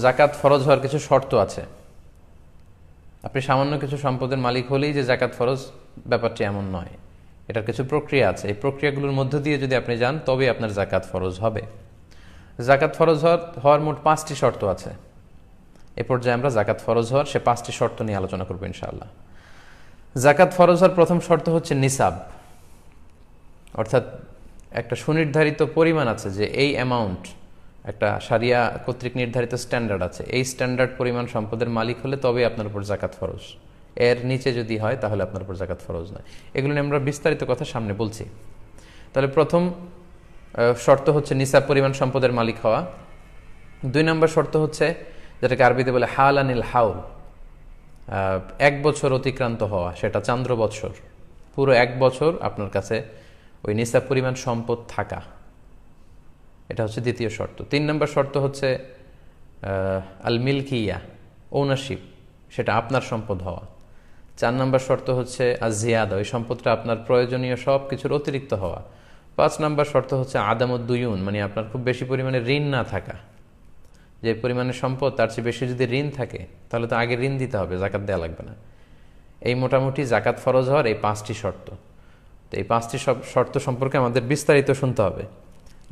জাকাত ফরজ হওয়ার কিছু শর্ত আছে। আপনি সামান্য কিছু সম্পদের মালিক হলেই যে জাকাত ফরজ, ব্যাপারটি এমন নয়। এটার কিছু প্রক্রিয়া আছে। এই প্রক্রিয়াগুলোর মধ্য দিয়ে যদি আপনি যান তবে আপনার জাকাত ফরজ হবে। জাকাত ফরজ হওয়ার মোট 5টি শর্ত আছে। এ পর্যায়ে আমরা জাকাত ফরজ হওয়ার সে 5টি শর্ত নিয়ে আলোচনা করবো ইনশাআল্লাহ। জাকাত ফরজ হওয়ার প্রথম শর্ত হচ্ছে নিসাব, অর্থাৎ একটা সুনির্ধারিত পরিমাণ আছে যে এই অ্যামাউন্ট, একটা শারিয়া কর্তৃক নির্ধারিত স্ট্যান্ডার্ড আছে, এই স্ট্যান্ডার্ড পরিমাণ সম্পদের মালিক হলে তবে আপনার উপর জাকাত ফরজ। এর নিচে যদি হয় তাহলে আপনার উপর জাকাত ফরজ নয়। এগুলো নিয়ে আমরা বিস্তারিত কথা সামনে বলছি। তাহলে প্রথম শর্ত হচ্ছে নিসাব পরিমাণ সম্পদের মালিক হওয়া। 2 নম্বর শর্ত হচ্ছে যেটাকে আরবিতে বলে হালানিল হাউল, 1 বছর অতিক্রান্ত হওয়া, সেটা চান্দ্র বৎসর, পুরো 1 বছর আপনার কাছে ওই নিসাব পরিমাণ সম্পদ থাকা, এটা হচ্ছে দ্বিতীয় শর্ত। 3 নম্বর শর্ত হচ্ছে আল মিলকিয়া, ওনারশিপ, সেটা আপনার সম্পদ হওয়া। 4 নম্বর শর্ত হচ্ছে আজিয়াদা, ওই সম্পদটা আপনার প্রয়োজনীয় সব কিছুর অতিরিক্ত হওয়া। 5 নম্বর শর্ত হচ্ছে আদামুদ্দুয়ুন, মানে আপনার খুব বেশি পরিমাণে ঋণ না থাকা। যে পরিমাণে সম্পদ তার চেয়ে বেশি যদি ঋণ থাকে তাহলে তো আগে ঋণ দিতে হবে, জাকাত দেওয়া লাগবে না। এই মোটামুটি জাকাত ফরজ হওয়ার এই 5টি শর্ত। তো এই 5টি শর্ত সম্পর্কে আমাদের বিস্তারিত শুনতে হবে।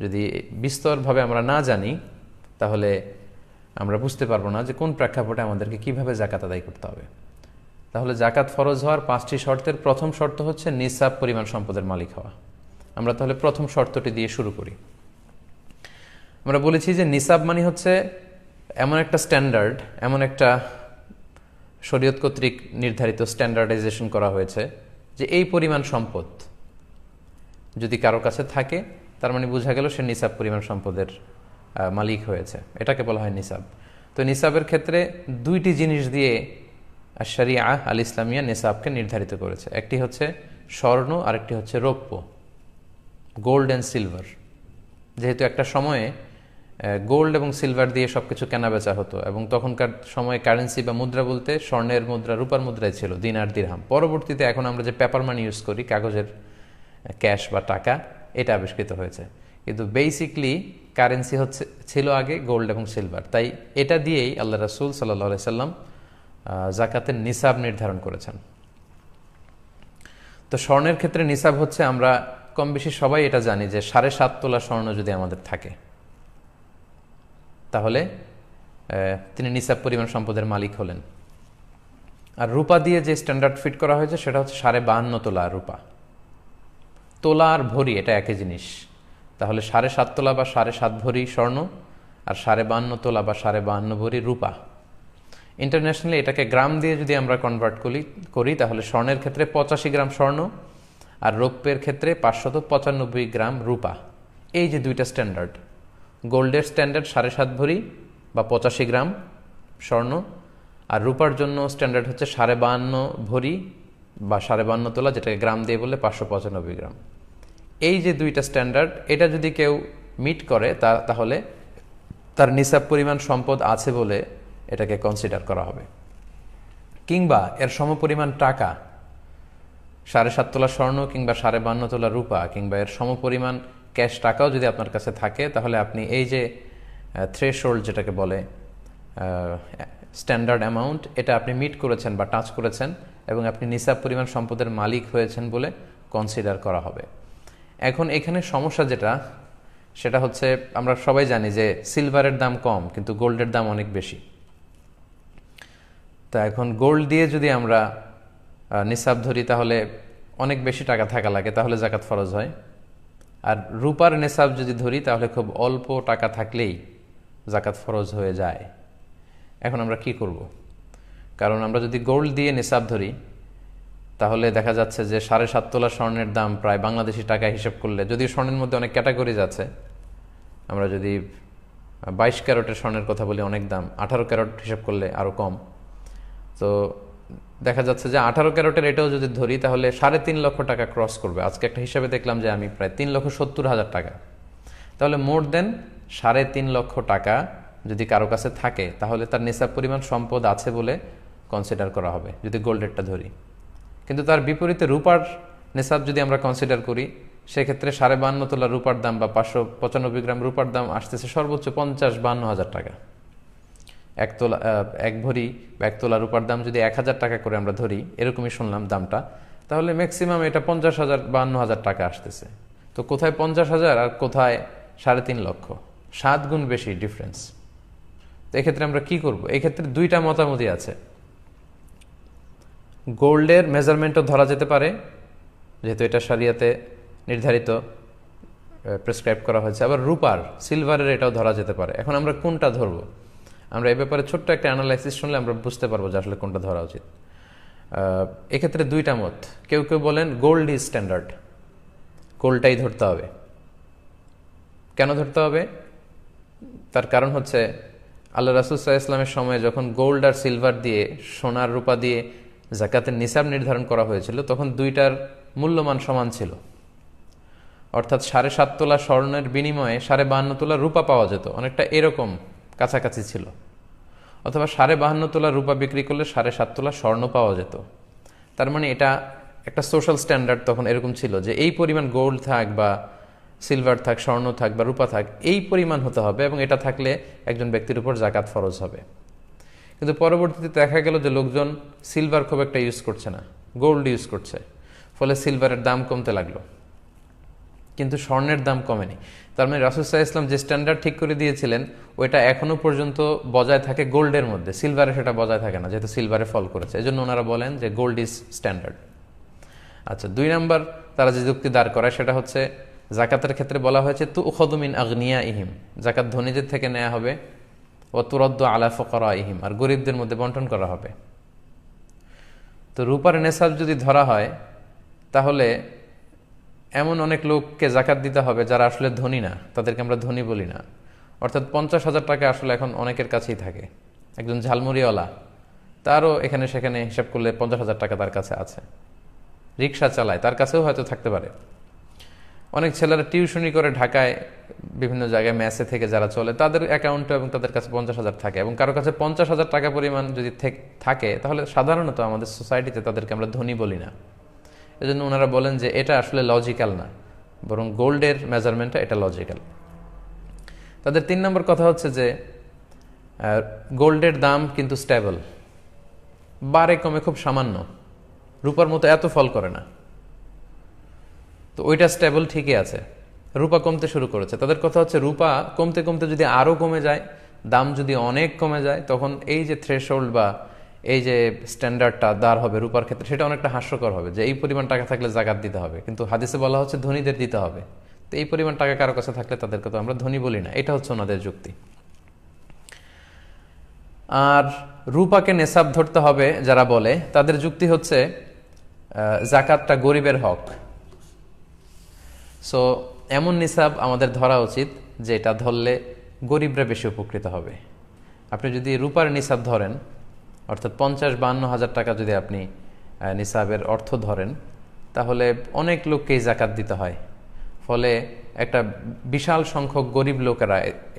যদি বিস্তরভাবে আমরা না জানি তাহলে আমরা বুঝতে পারবো না যে কোন প্রেক্ষাপটে আমাদেরকে কিভাবে জাকাত আদায় করতে হবে। তাহলে জাকাত ফরজ হওয়ার 5টি শর্তের প্রথম শর্ত হচ্ছে নিসাব পরিমাণ সম্পদের মালিক হওয়া। আমরা তাহলে প্রথম শর্তটি দিয়ে শুরু করি। আমরা বলেছি যে নিসাব মানে হচ্ছে এমন একটা স্ট্যান্ডার্ড, এমন একটা শরীয়ত কর্তৃক নির্ধারিত স্ট্যান্ডার্ডাইজেশন করা হয়েছে যে এই পরিমাণ সম্পদ যদি কারো কাছে থাকে তার মানে বোঝা গেল সে নিসাব পরিমাণ সম্পদের মালিক হয়েছে, এটাকে বলা হয় নিসাব। তো নিসাবের ক্ষেত্রে 2টি জিনিস দিয়ে আশ-শরিয়া আল ইসলামিয়া নিসাবকে নির্ধারিত করেছে। একটি হচ্ছে স্বর্ণ আর একটি হচ্ছে রৌপ্য, গোল্ড অ্যান্ড সিলভার। যেহেতু একটা সময়ে গোল্ড এবং সিলভার দিয়ে সবকিছু কেনা বেচা হতো এবং তখনকার সময়ে কারেন্সি বা মুদ্রা বলতে স্বর্ণের মুদ্রা, রূপার মুদ্রাই ছিল, দিনার দিরহাম। পরবর্তীতে এখন আমরা যে পেপার মানি ইউজ করি, কাগজের ক্যাশ বা টাকা, এটা আবিষ্কৃত হয়েছে। কিন্তু বেসিকলি কারেন্সি ছিল আগে গোল্ড এবং সিলভার। তাই এটা দিয়েই আল্লাহ রাসূল সাল্লাল্লাহু আলাইহি সাল্লাম জাকাতের নিসাব নির্ধারণ করেছেন। তো স্বর্ণের ক্ষেত্রে নিসাব হচ্ছে, আমরা কম বেশি সবাই এটা জানি যে 7.5 তোলা স্বর্ণ যদি আমাদের থাকে তাহলে তিনি নিসাব পরিমাণ সম্পদের মালিক হলেন। আর রূপা দিয়ে যে স্ট্যান্ডার্ড ফিট করা হয়েছে সেটা হচ্ছে 52.5 তোলা রূপা। তোলা আর ভরি এটা একই জিনিস। তাহলে 7.5 তোলা বা 7.5 ভরি স্বর্ণ আর 52.5 তোলা বা 52.5 ভরি রূপা। ইন্টারন্যাশনালি এটাকে গ্রাম দিয়ে যদি আমরা কনভার্ট করি তাহলে স্বর্ণের ক্ষেত্রে 85 গ্রাম স্বর্ণ আর রৌপ্যের ক্ষেত্রে 595 গ্রাম রূপা। এই যে 2টা স্ট্যান্ডার্ড, গোল্ডের স্ট্যান্ডার্ড 7.5 ভরি বা 85 গ্রাম স্বর্ণ, আর রূপার জন্য স্ট্যান্ডার্ড হচ্ছে 52.5 ভরি বা 52.5 তোলা, যেটাকে গ্রাম দিয়ে বললে 595 গ্রাম। এই যে 2টা স্ট্যান্ডার্ড, এটা যদি কেউ মিট করে তাহলে তার নিসাব পরিমাণ সম্পদ আছে বলে এটাকে কনসিডার করা হবে। কিংবা এর সমপরিমাণ টাকা, 7.5 তোলা স্বর্ণ কিংবা 52.5 তোলা রূপা কিংবা এর সমপরিমাণ ক্যাশ টাকাও যদি আপনার কাছে থাকে তাহলে আপনি এই যে থ্রেশহোল্ড যেটাকে বলে স্ট্যান্ডার্ড অ্যামাউন্ট, এটা আপনি মিট করেছেন বা টাচ করেছেন এবং আপনি নিসাব পরিমাণ সম্পদের মালিক হয়েছেন বলে কনসিডার করা হবে। এখন এখানে সমস্যা যেটা, সেটা হচ্ছে আমরা সবাই জানি যে সিলভারের দাম কম কিন্তু গোল্ডের দাম অনেক বেশি। তা এখন গোল্ড দিয়ে যদি আমরা নিসাব ধরি তাহলে অনেক বেশি টাকা থাকা লাগে, তাহলে জাকাত ফরজ হয়। আর রূপার নিসাব যদি ধরি তাহলে খুব অল্প টাকা থাকলেই জাকাত ফরজ হয়ে যায়। এখন আমরা কি করব? কারণ আমরা যদি গোল্ড দিয়ে নিসাব ধরি তাহলে দেখা যাচ্ছে যে 7.5 তোলা স্বর্ণের দাম প্রায় বাংলাদেশি টাকায় হিসেব করলে, যদিও স্বর্ণের মধ্যে অনেক ক্যাটাগরিজ আছে, আমরা যদি 22 ক্যারেটের স্বর্ণের কথা বলি অনেক দাম, 18 ক্যারেট হিসেব করলে আরও কম। তো দেখা যাচ্ছে যে 18 ক্যারেটের এটাও যদি ধরি তাহলে 3.5 লক্ষ টাকা ক্রস করবে। আজকে একটা হিসাবে দেখলাম যে আমি প্রায় 3,70,000 টাকা। তাহলে মোর দেন 3.5 লক্ষ টাকা যদি কারো কাছে থাকে তাহলে তার নিসাব পরিমাণ সম্পদ আছে বলে কনসিডার করা হবে যদি গোল্ডেরটা ধরি। কিন্তু তার বিপরীতে রূপার নিসাব যদি আমরা কনসিডার করি সেক্ষেত্রে 52.5 তোলা রূপার দাম বা 595 গ্রাম রূপার দাম আসতেছে সর্বোচ্চ 50-52 হাজার টাকা। এক ভরি বা 1 তোলা রূপার দাম যদি 1,000 টাকা করে আমরা ধরি, এরকমই শুনলাম দামটা, তাহলে ম্যাক্সিমাম এটা 50,000 52,000 টাকা আসতেছে। তো কোথায় 50,000 আর কোথায় 3.5 লক্ষ, 7 গুণ বেশি ডিফারেন্স। তো এক্ষেত্রে আমরা কি করব? এক্ষেত্রে দুইটা মতামতই আছে। গোল্ডের মেজারমেন্টও ধরা যেতে পারে, যেহেতু এটা শরিয়াতে নির্ধারিত, প্রেসক্রাইব করা হয়েছে। আবার রূপার, সিলভারের এটাও ধরা যেতে পারে। এখন আমরা কোনটা ধরবো? আমরা এই ব্যাপারে ছোট্ট একটা অ্যানালাইসিস শুনলে আমরা বুঝতে পারবো যে আসলে কোনটা ধরা উচিত। এক্ষেত্রে দুইটা মত। কেউ কেউ বলেন গোল্ড ইজ স্ট্যান্ডার্ড, গোল্ডটাই ধরতে হবে। কেন ধরতে হবে? তার কারণ হচ্ছে আল্লাহ রাসূল সাল্লাল্লাহু আলাইহি ওয়াসাল্লামের সময় যখন গোল্ড আর সিলভার দিয়ে, সোনার রূপা দিয়ে যাকাতের নিসাব নির্ধারণ করা হয়েছিল, তখন দুইটার মূল্যমান সমান ছিল। অর্থাৎ 7.5 তোলা স্বর্ণের বিনিময়ে 52.5 তোলা রূপা পাওয়া যেত, অনেকটা এরকম কাছাকাছি ছিল। অথবা 52.5 তোলা রূপা বিক্রি করলে 7.5 তোলা স্বর্ণ পাওয়া যেত। তার মানে এটা একটা সোশ্যাল স্ট্যান্ডার্ড তখন এরকম ছিল যে এই পরিমাণ গোল্ড থাক বা সিলভার থাক, স্বর্ণ থাক বা রূপা থাক, এই পরিমাণ হতে হবে, এবং এটা থাকলে একজন ব্যক্তির উপর যাকাত ফরজ হবে। কিন্তু পরবর্তীতে দেখা গেল যে লোকজন সিলভার খুব একটা ইউজ করছে না, গোল্ড ইউজ করছে, ফলে সিলভারের দাম কমতে লাগলো, কিন্তু স্বর্ণের দাম কমেনি। তার মানে রাসূল সাল্লাল্লাহু আলাইহি ওয়াসাল্লাম যে স্ট্যান্ডার্ড ঠিক করে দিয়েছিলেন ওইটা এখনো পর্যন্ত বজায় থাকে গোল্ডের মধ্যে, সিলভারে সেটা বজায় থাকে না, যেহেতু সিলভারে ফল করেছে। এই জন্য ওনারা বলেন যে গোল্ড ইজ স্ট্যান্ডার্ড। আচ্ছা, 2 নাম্বার তারা যে যুক্তি দাঁড় করায় সেটা হচ্ছে যাকাতের ক্ষেত্রে বলা হয়েছে তুখযু মিন আগনিয়াইহিম, যাকাত ধনীদের থেকে নেওয়া হবে, ওয়া তুরাদ্দু আলা ফুকারাইহিম, আর গরিবদের মধ্যে বন্টন করা হবে। তো রূপার নেসাব যদি ধরা হয় তাহলে এমন অনেক লোককে যাকাত দিতে হবে যারা আসলে ধনী না, তাদেরকে আমরা ধনী বলি না। অর্থাৎ 50,000 টাকা আসলে এখন অনেকের কাছেই থাকে। একজন ঝালমুড়িওয়ালা, তারও এখানে সেখানে হিসাব করলে 50,000 টাকা তার কাছে আছে। রিক্সা চালায়, তার কাছেও হয়তো থাকতে পারে। অনেক ছেলেরা টিউশনি করে ঢাকায় বিভিন্ন জায়গায় মেসে থেকে যারা চলে, তাদের অ্যাকাউন্টে এবং তাদের কাছে 50,000 থাকে, এবং কারো কাছে 50,000 টাকা পরিমাণ যদি থাকে, তাহলে সাধারণত আমাদের সোসাইটিতে তাদেরকে আমরা ধনী বলি না। এজন্য ওনারা বলেন যে এটা আসলে লজিক্যাল না, বরং গোল্ডের মেজারমেন্টটা এটা লজিক্যাল। তাদের 3 নম্বর কথা হচ্ছে যে গোল্ডের দাম কিন্তু স্টেবল, বারে কমে খুব সামান্য, রূপার মতো এত ফল করে না। তো ওইটা স্টেবল ঠিকই আছে, রূপা কমতে শুরু করেছে। তাদের কথা হচ্ছে রূপা কমতে কমতে যদি আরও কমে যায়, দাম যদি অনেক কমে যায়, তখন এই যে থ্রেশহোল্ড বা এই যে স্ট্যান্ডার্ডটা দাঁড় হবে রূপার ক্ষেত্রে, সেটা অনেকটা হাস্যকর হবে যে এই পরিমাণ টাকা থাকলে যাকাত দিতে হবে, কিন্তু হাদিসে বলা হচ্ছে ধনীদের দিতে হবে। তো এই পরিমাণ টাকা কারো কাছে থাকলে তাদেরকে তো আমরা ধনী বলি না, এটা হচ্ছে ওনাদের যুক্তি। আর রূপাকে নেসাব ধরতে হবে যারা বলে, তাদের যুক্তি হচ্ছে যাকাতটা গরিবের হক। সো এমন নিসাব আমাদের ধরা উচিত যে এটা ধরলে গরিবরা বেশি উপকৃত হবে। আপনি যদি রূপার নিসাব ধরেন, অর্থাৎ 50-52 হাজার টাকা যদি আপনি নিসাবের অর্থ ধরেন, তাহলে অনেক লোককেই যাকাত দিতে হয়, ফলে একটা বিশাল সংখ্যক গরিব লোকেরা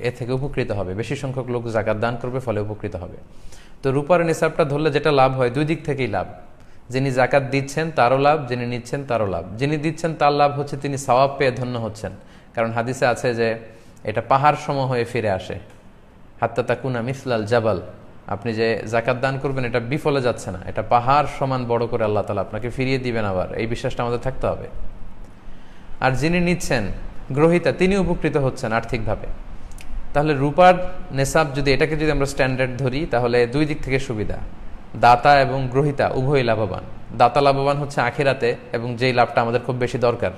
এ থেকে উপকৃত হবে, বেশি সংখ্যক লোক যাকাত দান করবে, ফলে উপকৃত হবে। তো রূপার নিসাবটা ধরলে যেটা লাভ হয়, দুই দিক থেকেই লাভ। যিনি যাকাত দিচ্ছেন তারও লাভ, যিনি নিচ্ছেন তারও লাভ। যিনি দিচ্ছেন তার লাভ হচ্ছে তিনি সওয়াব পেয়ে ধন্য হচ্ছেন, কারণ হাদিসে আছে যে এটা পাহাড় সম হয়ে ফিরে আসে, হাত্তা তাকুনা মিসলাল জাবাল। আপনি যে যাকাত দান করবেন এটা বিফলে যাচ্ছে না, এটা পাহাড় সমান বড় করে আল্লাহ তাআলা আপনাকে ফিরিয়ে দিবেন। আবার এই বিশ্বাসটা আমাদের থাকতে হবে। আর যিনি নিচ্ছেন, গ্রহীতা, তিনি উপকৃত হচ্ছেন আর্থিকভাবে। তাহলে রূপার নেসাব যদি এটাকে যদি আমরা স্ট্যান্ডার্ড ধরি, তাহলে দুই দিক থেকে সুবিধা, দাতা এবং গ্রহীতা উভয়ই লাভবান। দাতা লাভবান হচ্ছে আখিরাতে, এবং যেই লাভটা আমাদের খুব বেশি দরকার।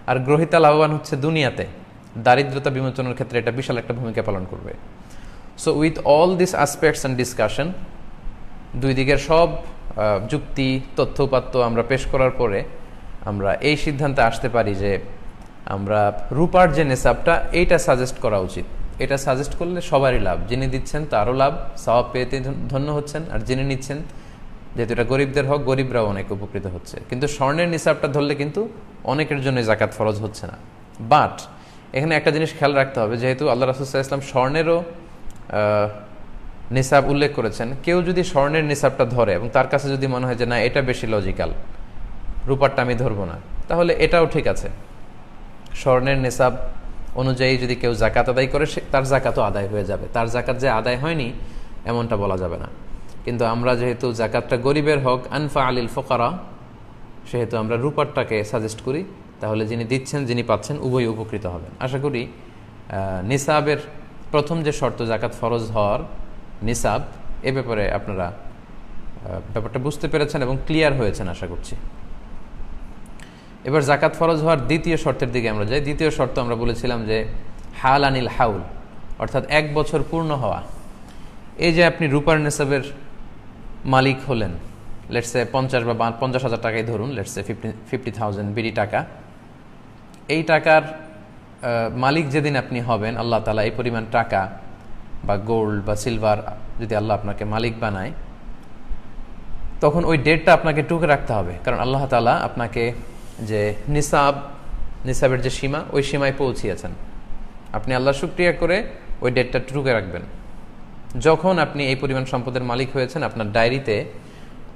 আর গ্রহীতা লাভবান হচ্ছে দুনিয়াতে, দারিদ্রতা বিমোচনের ক্ষেত্রে এটা বিশাল একটা ভূমিকা পালন করবে। So with all this aspects and discussion, দুই দিকের সব যুক্তি তথ্যপাত্য আমরা পেশ করার পরে আমরা এই সিদ্ধান্তে আসতে পারি যে আমরা রূপার যে নেসাবটা, এইটা সাজেস্ট করা উচিত। এটা সাজেস্ট করলে সবারই লাভ, যিনি দিচ্ছেন তারও লাভ, সওয়াব পেতে ধন্য হচ্ছেন, আর যিনি নিচ্ছেন, যেহেতু এটা গরিবদের হক, গরিবরাও অনেক উপকৃত হচ্ছে। কিন্তু স্বর্ণের নিসাবটা ধরলে কিন্তু অনেকের জন্য যাকাত ফরজ হচ্ছে না। বাট এখানে একটা জিনিস খেয়াল রাখতে হবে, যেহেতু আল্লাহ রাসূল সাল্লাল্লাহু আলাইহি ওয়াসাল্লাম স্বর্ণেরও নিসাব উল্লেখ করেছেন, কেউ যদি স্বর্ণের নিসাবটা ধরে এবং তার কাছে যদি মনে হয় যে না এটা বেশি লজিক্যাল, রূপারটা আমি ধরবো না, তাহলে এটাও ঠিক আছে। স্বর্ণের নিসাব অনুযায়ী যদি কেউ জাকাত আদায় করে তার জাকাতও আদায় হয়ে যাবে, তার জাকাত যে আদায় হয়নি এমনটা বলা যাবে না। কিন্তু আমরা যেহেতু জাকাতটা গরিবের হক, আনফা আলিল ফোকারা, সেহেতু আমরা রূপারটাকে সাজেস্ট করি, তাহলে যিনি দিচ্ছেন যিনি পাচ্ছেন উভয় উপকৃত হবেন। আশা করি নিসাবের প্রথম যে শর্ত জাকাত ফরজ হওয়ার নিসাব, এ ব্যাপারে আপনারা ব্যাপারটা বুঝতে পেরেছেন এবং ক্লিয়ার হয়েছেন আশা করছি। এবার জাকাত ফরজ হওয়ার দ্বিতীয় শর্তের দিকে আমরা যাই। দ্বিতীয় শর্ত আমরা বলেছিলাম যে হাল আনিল হাউল, অর্থাৎ 1 বছর পূর্ণ হওয়া। এই যে আপনি রূপার নিসাবের মালিক হলেন, লেটসে 50 বা 50,000 টাকাই ধরুন, লেটসে 50,000 বিডি টাকা। এই টাকার মালিক যেদিন আপনি হবেন, আল্লাহ তাআলা এই পরিমাণ টাকা বা গোল্ড বা সিলভার যদি আল্লাহ আপনাকে মালিক বানায়, তখন ওই ডেটটা আপনাকে টুকে রাখতে হবে। কারণ আল্লাহ তাআলা আপনাকে যে নিসাবের যে সীমা, ওই সীমায় পৌঁছিয়েছেন। আপনি আল্লাহ শুকরিয়া করে ওই ডেটটা টুকে রাখবেন। যখন আপনি এই পরিমাণ সম্পদের মালিক হয়েছেন, আপনার ডায়েরিতে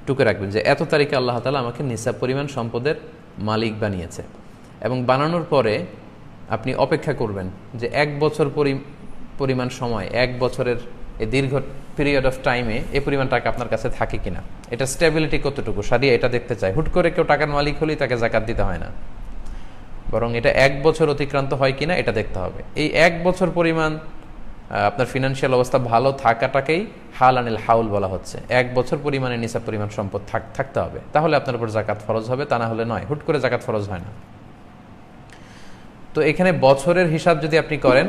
টুকে রাখবেন যে এত তারিখে আল্লাহ তাআলা আমাকে নিসাব পরিমাণ সম্পদের মালিক বানিয়েছে। এবং বানানোর পরে আপনি অপেক্ষা করবেন যে 1 বছর পরিমাণ সময়, 1 বছরের এই দীর্ঘ পিরিয়ড অফ টাইমে এই পরিমাণ টাকা আপনার কাছে থাকে কিনা, এটা স্টেবিলিটি কতটুকু, সারিয়া এটা দেখতে চাই। হুট করে কেউ টাকার মালিক হলেই তাকে জাকাত দিতে হয় না, বরং এটা 1 বছর অতিক্রান্ত হয় কিনা এটা দেখতে হবে। এই 1 বছর পরিমাণ আপনার ফিনান্সিয়াল অবস্থা ভালো থাকাটাকেই হাল আনিল হাউল বলা হচ্ছে। 1 বছর পরিমাণে নিসাব পরিমাণ সম্পদ থাকতে হবে, তাহলে আপনার উপর জাকাত ফরজ হবে, তা না হলে নয়। হুট করে জাকাত ফরজ হয় না। তো এখানে বছরের হিসাব যদি আপনি করেন,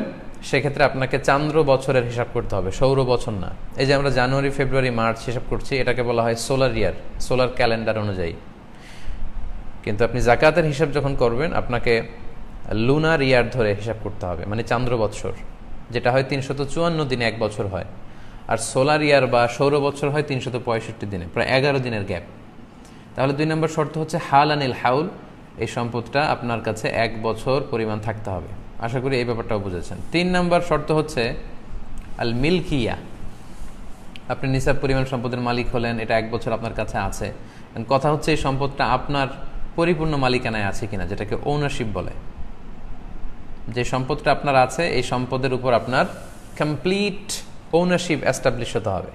সেক্ষেত্রে আপনাকে চান্দ্র বছরের হিসাব করতে হবে, সৌর বছর না। এই যে আমরা জানুয়ারি, ফেব্রুয়ারি, মার্চ হিসাব করছি, এটাকে বলা হয় সোলার ইয়ার, সোলার ক্যালেন্ডার অনুযায়ী। কিন্তু আপনি জাকাতের হিসাব যখন করবেন, আপনাকে লুনার ইয়ার ধরে হিসাব করতে হবে, মানে চান্দ্র বৎসর, যেটা হয় 354 দিনে 1 বছর হয়। আর সোলার ইয়ার বা সৌর বছর হয় 365 দিনে, প্রায় 11 দিনের গ্যাপ। তাহলে 2 নম্বর শর্ত হচ্ছে হাল আনিল হাউল, এই সম্পদটা আপনার কাছে 1 বছর পরিমাণ থাকতে হবে। আশা করি এই ব্যাপারটাও বুঝেছেন। 3 নম্বর শর্ত হচ্ছে আল মিলকিয়া, আপনি নিসাব পরিমাণ সম্পদের মালিক হলেন, এটা 1 বছর আপনার কাছে আছে। কথা হচ্ছে এই সম্পদটা আপনার পরিপূর্ণ মালিকানায় আছে কিনা, যেটাকে ওনারশিপ বলে। যে সম্পদটা আপনার আছে, এই সম্পদের উপর আপনার কমপ্লিট ওনারশিপ এস্টাবলিশ হতে হবে,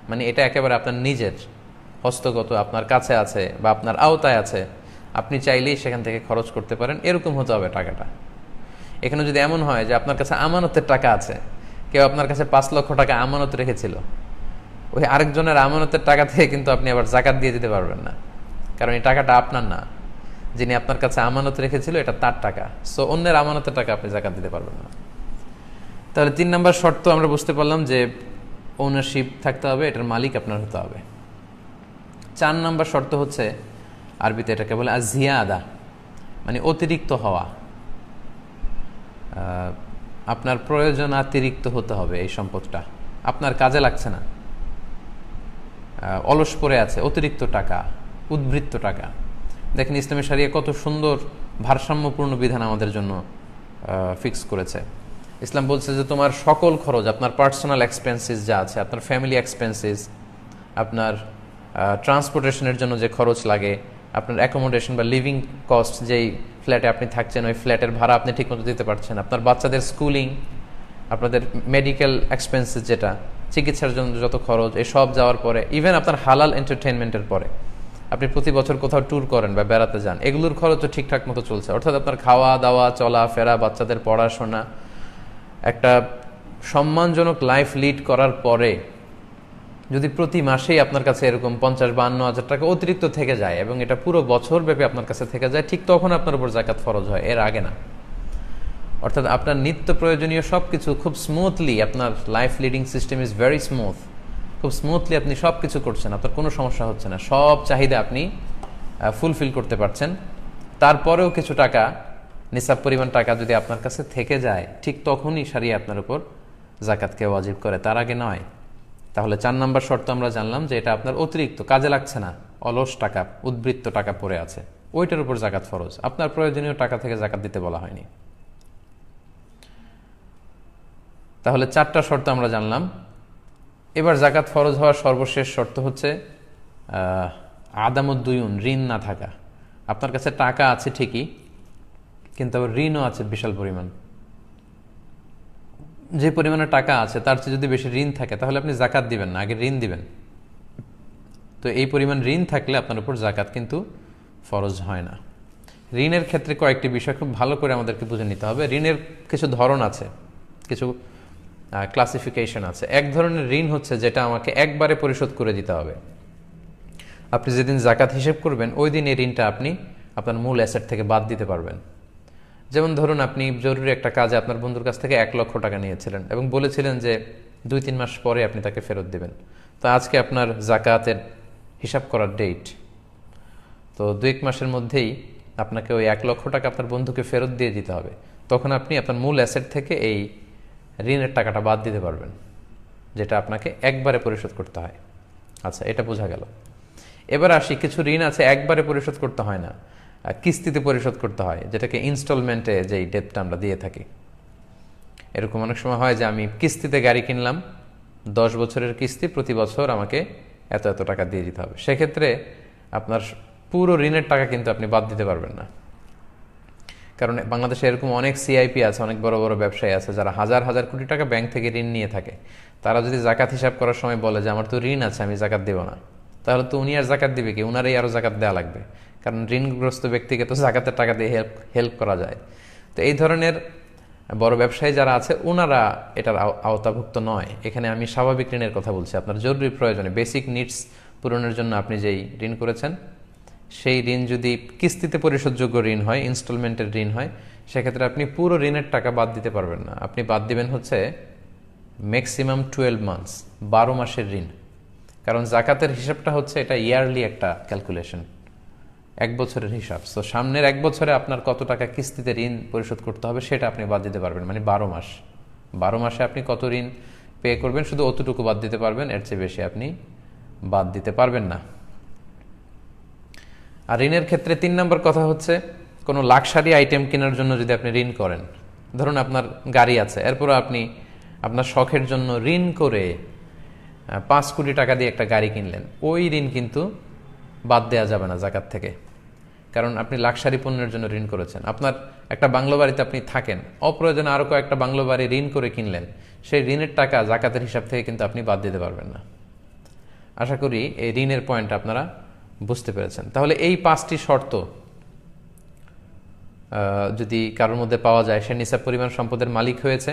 মানে এটা একেবারে আপনার নিজের হস্তগত, আপনার কাছে আছে বা আপনার আওতায় আছে, আপনি চাইলেই সেখান থেকে খরচ করতে পারেন, এরকম হতে হবে টাকাটা। এখানে যদি এমন হয় যে আপনার কাছে আমানতের টাকা আছে, কেউ আপনার কাছে 5 লক্ষ টাকা আমানত রেখেছিল, ওই আরেকজনের আমানতের টাকা থেকে কিন্তু আপনি আবার জাকাত দিয়ে দিতে পারবেন না, কারণ এই টাকাটা আপনার না। যিনি আপনার কাছে আমানত রেখেছিল, এটা তার টাকা, সো অন্যের আমানতের টাকা আপনি জাকাত দিতে পারবেন না। তাহলে 3 নম্বর শর্ত আমরা বুঝতে পারলাম যে ওনারশিপ থাকতে হবে, এটার মালিক আপনার হতে হবে। 4 নম্বর শর্ত হচ্ছে, আরবিতে এটাকে বলে আজিয়াদা, মানে অতিরিক্ত হওয়া। আপনার প্রয়োজনাতিরিক্ত হতে হবে এই সম্পদটা, আপনার কাজে লাগছে না, অলস পড়ে আছে, অতিরিক্ত টাকা, উদ্বৃত্ত টাকা। দেখেন ইসলামী শরিয়া কত সুন্দর ভারসাম্যপূর্ণ বিধান আমাদের জন্য ফিক্স করেছে। ইসলাম বলছে যে তোমার সকল খরচ, আপনার পার্সোনাল এক্সপেন্সেস যা আছে, আপনার ফ্যামিলি এক্সপেন্সেস, আপনার ট্রান্সপোর্টেশনের জন্য যে খরচ লাগে, আপনার অ্যাকোমোডেশন বা লিভিং কস্ট, যেই ফ্ল্যাটে আপনি থাকছেন ওই ফ্ল্যাটের ভাড়া আপনি ঠিকমতো দিতে পারছেন, আপনার বাচ্চাদের স্কুলিং, আপনাদের মেডিকেল এক্সপেন্সেস, যেটা চিকিৎসার জন্য যত খরচ, এসব যাওয়ার পরে, ইভেন আপনার হালাল এন্টারটেনমেন্টের পরে আপনি প্রতি বছর কোথাও ট্যুর করেন বা বেড়াতে যান, এগুলোর খরচও ঠিকঠাক মতো চলছে। অর্থাৎ আপনার খাওয়া দাওয়া, চলা ফেরা, বাচ্চাদের পড়াশোনা, একটা সম্মানজনক লাইফ লিড করার পরে যদি প্রতি মাসেই আপনার কাছে এরকম 50-52 হাজার টাকা অতিরিক্ত থেকে যায় এবং এটা পুরো বছর ব্যাপী আপনার কাছে থেকে যায়, ঠিক তখন আপনার উপর জাকাত ফরজ হয়, এর আগে না। অর্থাৎ আপনার নিত্য প্রয়োজনীয় সব কিছু খুব স্মুথলি, আপনার life leading system is very smooth, খুব স্মুথলি আপনি সব কিছু করছেন, আপনার কোনো সমস্যা হচ্ছে না, সব চাহিদা আপনি ফুলফিল করতে পারছেন। তারপরেও কিছু টাকা, নিসাব পরিমাণ টাকা যদি আপনার কাছে থেকে যায়, ঠিক তখনই শরিয়া আপনার উপর জাকাতকে ওয়াজিব করে, তার আগে নয়। তাহলে 4 নম্বর শর্ত আমরা জানলাম যে এটা আপনার অতিরিক্ত, কাজে লাগছে না, অলস টাকা, উদ্বৃত্ত টাকা পড়ে আছে, ওইটার উপর জাকাত ফরজ, আপনার প্রয়োজনীয় টাকা থেকে জাকাত দিতে বলা হয়নি। তাহলে 4টা শর্ত আমরা জানলাম। এবার জাকাত ফরজ হওয়ার সর্বশেষ শর্ত হচ্ছে আদামুদ্দুয়ুন, ঋণ না থাকা। আপনার কাছে টাকা আছে ঠিকই, কিন্তু আবার ঋণও আছে বিশাল পরিমাণ, যে পরিমাণে টাকা আছে তার চেয়ে যদি বেশি ঋণ থাকে তাহলে আপনি জাকাত দিবেন না, আগে ঋণ দিবেন। তো এই পরিমাণ ঋণ থাকলে আপনার উপর জাকাত কিন্তু ফরজ হয় না। ঋণের ক্ষেত্রে কয়েকটি বিষয় খুব ভালো করে আমাদেরকে বুঝে নিতে হবে। ঋণের কিছু ধরন আছে, কিছু ক্লাসিফিকেশন আছে। এক ধরনের ঋণ হচ্ছে যেটা আমাকে একবারে পরিশোধ করে দিতে হবে। আপনি যেদিন জাকাত হিসেব করবেন ওই দিন এই ঋণটা আপনি আপনার মূল অ্যাসেট থেকে বাদ দিতে পারবেন। যেমন ধরুন আপনি জরুরি একটা কাজে আপনার বন্ধুর কাছ থেকে 1,00,000 টাকা নিয়েছিলেন এবং বলেছিলেন যে 2-3 মাস পরে আপনি তাকে ফেরত দেবেন। তো আজকে আপনার জাকাতের হিসাব করার ডেট, তো 2-1 মাসের মধ্যেই আপনাকে ওই 1,00,000 টাকা আপনার বন্ধুকে ফেরত দিয়ে দিতে হবে। তখন আপনি আপনার মূল অ্যাসেট থেকে এই ঋণের টাকাটা বাদ দিতে পারবেন, যেটা আপনাকে একবারে পরিশোধ করতে হয়। আচ্ছা, এটা বোঝা গেল। এবার আসি, কিছু ঋণ আছে একবারে পরিশোধ করতে হয় না, কিস্তিতে পরিশোধ করতে হয়, যেটাকে ইনস্টলমেন্টে যেই ডেটটা আমরা দিয়ে থাকি। এরকম অনেক সময় হয় যে আমি কিস্তিতে গাড়ি কিনলাম, 10 বছরের কিস্তি, প্রতি বছর আমাকে এত এত টাকা দিয়ে দিতে হবে। সেক্ষেত্রে আপনার পুরো ঋণের টাকা কিন্তু আপনি বাদ দিতে পারবেন না। কারণ বাংলাদেশে এরকম অনেক সিআইপি আছে, অনেক বড় বড় ব্যবসায়ী আছে যারা হাজার হাজার কোটি টাকা ব্যাংক থেকে ঋণ নিয়ে থাকে। তারা যদি জাকাত হিসাব করার সময় বলে যে আমার তো ঋণ আছে, আমি জাকাত দেব না, তাহলে তো উনি আর জাকাত দিবে কি? উনারই আরও জাকাত দেওয়া লাগবে, কারণ ঋণগ্রস্ত ব্যক্তিকে তো জাকাতের টাকা দিয়ে হেল্প করা যায়। তো এই ধরনের বড় ব্যবসায়ী যারা আছে ওনারা এটার আওতাভুক্ত নয়। এখানে আমি স্বাভাবিক ঋণের কথা বলছি। আপনার জরুরি প্রয়োজনে, বেসিক নিডস পূরণের জন্য আপনি যেই ঋণ করেছেন, সেই ঋণ যদি কিস্তিতে পরিশোধযোগ্য ঋণ হয়, ইনস্টলমেন্টের ঋণ হয়, সেক্ষেত্রে আপনি পুরো ঋণের টাকা বাদ দিতে পারবেন না। আপনি বাদ দিবেন হচ্ছে ম্যাক্সিমাম 12 মান্থস, 12 মাসের ঋণ। কারণ জাকাতের হিসাবটা হচ্ছে এটা ইয়ারলি একটা ক্যালকুলেশন, 1 বছরের হিসাব। তো সামনের 1 বছরে আপনার কত টাকা কিস্তিতে ঋণ পরিশোধ করতে হবে সেটা আপনি বাদ দিতে পারবেন, মানে 12 মাস। 12 মাসে আপনি কত ঋণ পে করবেন শুধু অতটুকু বাদ দিতে পারবেন, এর চেয়ে বেশি আপনি বাদ দিতে পারবেন না। আর ঋণের ক্ষেত্রে 3 নম্বর কথা হচ্ছে, কোনো লাক্সারি আইটেম কেনার জন্য যদি আপনি ঋণ করেন, ধরুন আপনার গাড়ি আছে, এরপরও আপনি আপনার শখের জন্য ঋণ করে 5 কোটি টাকা দিয়ে একটা গাড়ি কিনলেন, ওই ঋণ কিন্তু বাদ দেওয়া যাবে না জাকাত থেকে। কারণ আপনি লাক্সারি পণ্যের জন্য ঋণ করেছেন। আপনার একটা বাংলো বাড়িতে আপনি থাকেন, অপ্রয়োজনে আরও কয়েকটা বাংলো বাড়ি ঋণ করে কিনলেন, সেই ঋণের টাকা জাকাতের হিসাব থেকে কিন্তু আপনি বাদ দিতে পারবেন না। আশা করি এই ঋণের পয়েন্ট আপনারা বুঝতে পেরেছেন। তাহলে এই 5টি শর্ত যদি কারোর মধ্যে পাওয়া যায়, সে নিসাব পরিমাণ সম্পদের মালিক হয়েছে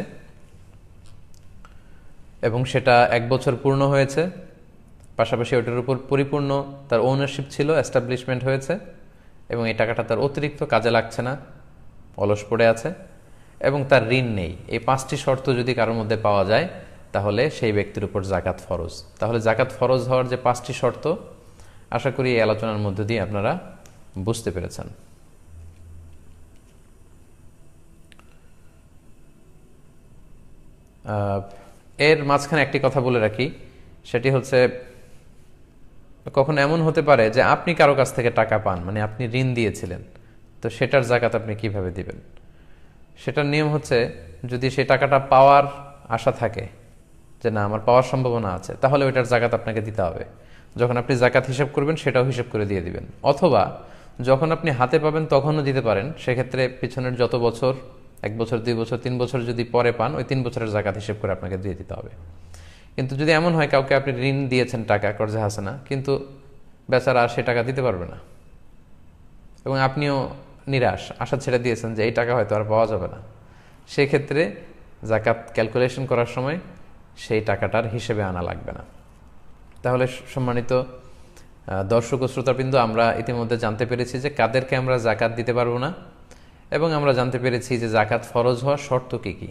এবং সেটা 1 বছর পূর্ণ হয়েছে, পাশাপাশি ওটার উপর পরিপূর্ণ তার ওনারশিপ ছিল, এস্টাবলিশমেন্ট হয়েছে, এবং এই টাকাটা তার অতিরিক্ত কাজে লাগছে না, অলস পড়ে আছে, এবং তার ঋণ নেই। এই 5টি শর্ত যদি কারোর মধ্যে পাওয়া যায় তাহলে সেই ব্যক্তির উপর জাকাত ফরজ। তাহলে জাকাত ফরজ হওয়ার যে 5টি শর্ত, আশা করি এই আলোচনার মধ্য দিয়ে আপনারা বুঝতে পেরেছেন। এর মাঝখানে একটি কথা বলে রাখি, সেটি হচ্ছে কখন এমন হতে পারে যে আপনি কারো কাছ থেকে টাকা পান, মানে আপনি ঋণ দিয়েছিলেন, তো সেটার জাকাত আপনি কিভাবে দিবেন? সেটার নিয়ম হচ্ছে, যদি সেই টাকাটা পাওয়ার আশা থাকে, যে না আমার পাওয়ার সম্ভাবনা আছে, তাহলে ওইটার জাকাত আপনাকে দিতে হবে। যখন আপনি জাকাত হিসাব করবেন সেটাও হিসাব করে দিয়ে দিবেন। অথবা যখন আপনি হাতে পাবেন তখনও দিতে পারেন। সেক্ষেত্রে পিছনের যত বছর, 1 বছর, 2 বছর, 3 বছর যদি পরে পান, ওই 3 বছরের জাকাত হিসাব করে আপনাকে দিয়ে দিতে হবে। কিন্তু যদি এমন হয় কাউকে আপনি ঋণ দিয়েছেন টাকা, কর্জে হাসানা, কিন্তু বেচারা আর সে টাকা দিতে পারবে না, এবং আপনিও নিরাশ, আশা ছেড়ে দিয়েছেন যে এই টাকা হয়তো আর পাওয়া যাবে না, সেক্ষেত্রে জাকাত ক্যালকুলেশন করার সময় সেই টাকাটার হিসেবে আনা লাগবে না। তাহলে সম্মানিত দর্শক ও শ্রোতাবৃন্দ, আমরা ইতিমধ্যে জানতে পেরেছি যে কাদেরকে আমরা জাকাত দিতে পারবো না, এবং আমরা জানতে পেরেছি যে জাকাত ফরজ হওয়ার শর্ত কি কি।